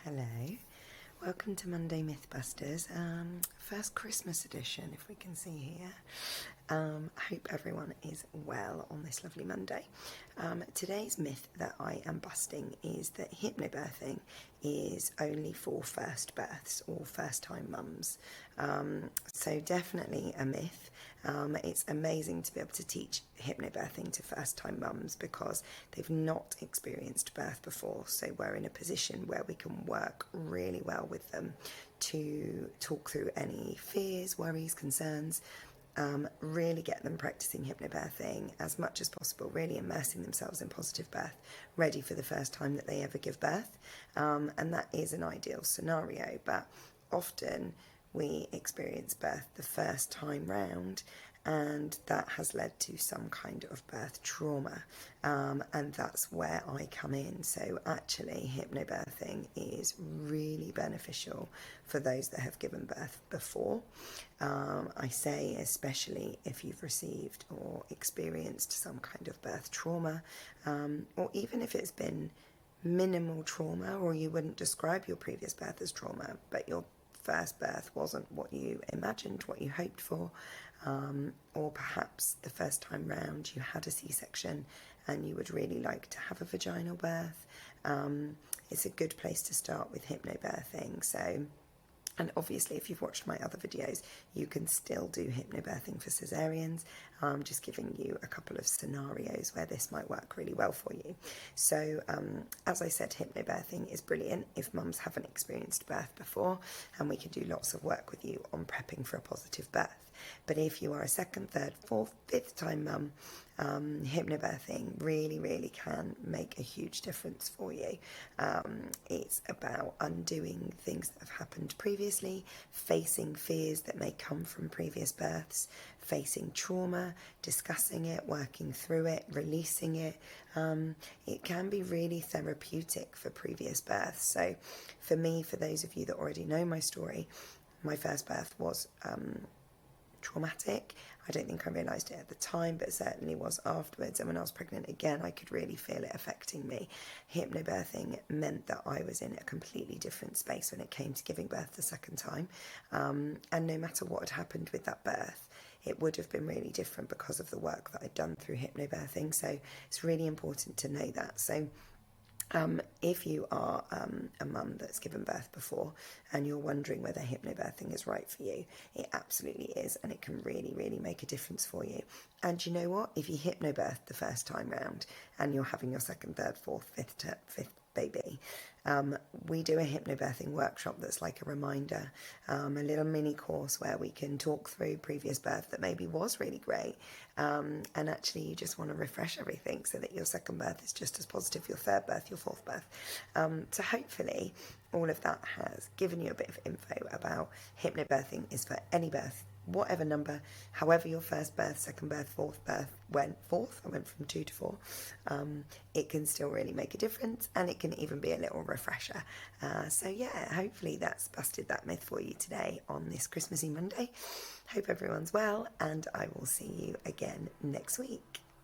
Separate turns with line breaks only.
Hello, welcome to Monday Mythbusters, first Christmas edition, if we can see here. I hope everyone is well on this lovely Monday. Today's myth that I am busting is that hypnobirthing is only for first births or first time mums. So definitely a myth. It's amazing to be able to teach hypnobirthing to first time mums because they've not experienced birth before. So we're in a position where we can work really well with them to talk through any fears, worries, concerns. Really get them practicing hypnobirthing as much as possible, really immersing themselves in positive birth, ready for the first time that they ever give birth. And that is an ideal scenario, but often we experience birth the first time round, and that has led to some kind of birth trauma, and that's where I come in. So actually hypnobirthing is really beneficial for those that have given birth before. I say especially if you've received or experienced some kind of birth trauma, or even if it's been minimal trauma, or you wouldn't describe your previous birth as trauma, but your first birth wasn't what you imagined, what you hoped for, or perhaps the first time round you had a C-section and you would really like to have a vaginal birth. It's a good place to start with hypnobirthing. So, and obviously if you've watched my other videos, you can still do hypnobirthing for caesareans. I'm just giving you a couple of scenarios where this might work really well for you. So as I said, hypnobirthing is brilliant if mums haven't experienced birth before, and we can do lots of work with you on prepping for a positive birth. But if you are a second, third, fourth, fifth time mum, hypnobirthing really can make a huge difference for you. It's about undoing things that have happened previously, facing fears that may come from previous births, facing trauma, discussing it, working through it, releasing it. It can be really therapeutic for previous births. So for me, for those of you that already know my story, my first birth was traumatic. I don't think I realised it at the time, but it certainly was afterwards. And when I was pregnant again, I could really feel it affecting me. Hypnobirthing meant that I was in a completely different space when it came to giving birth the second time. And no matter what had happened with that birth, it would have been really different because of the work that I'd done through hypnobirthing. So it's really important to know that. So if you are a mum that's given birth before and you're wondering whether hypnobirthing is right for you, it absolutely is, and it can really make a difference for you. And you know what? If you hypnobirth the first time round and you're having your second, third, fourth, fifth baby, we do a hypnobirthing workshop that's like a reminder, a little mini course where we can talk through previous birth that maybe was really great, and actually you just want to refresh everything so that your second birth is just as positive, your third birth, your fourth birth. So hopefully all of that has given you a bit of info about hypnobirthing is for any birth, whatever number, however your first birth, second birth, fourth birth went. Fourth, I went from 2 to 4. It can still really make a difference, and it can even be a little refresher. So yeah, hopefully that's busted that myth for you today on this Christmassy Monday. Hope everyone's well, and I will see you again next week.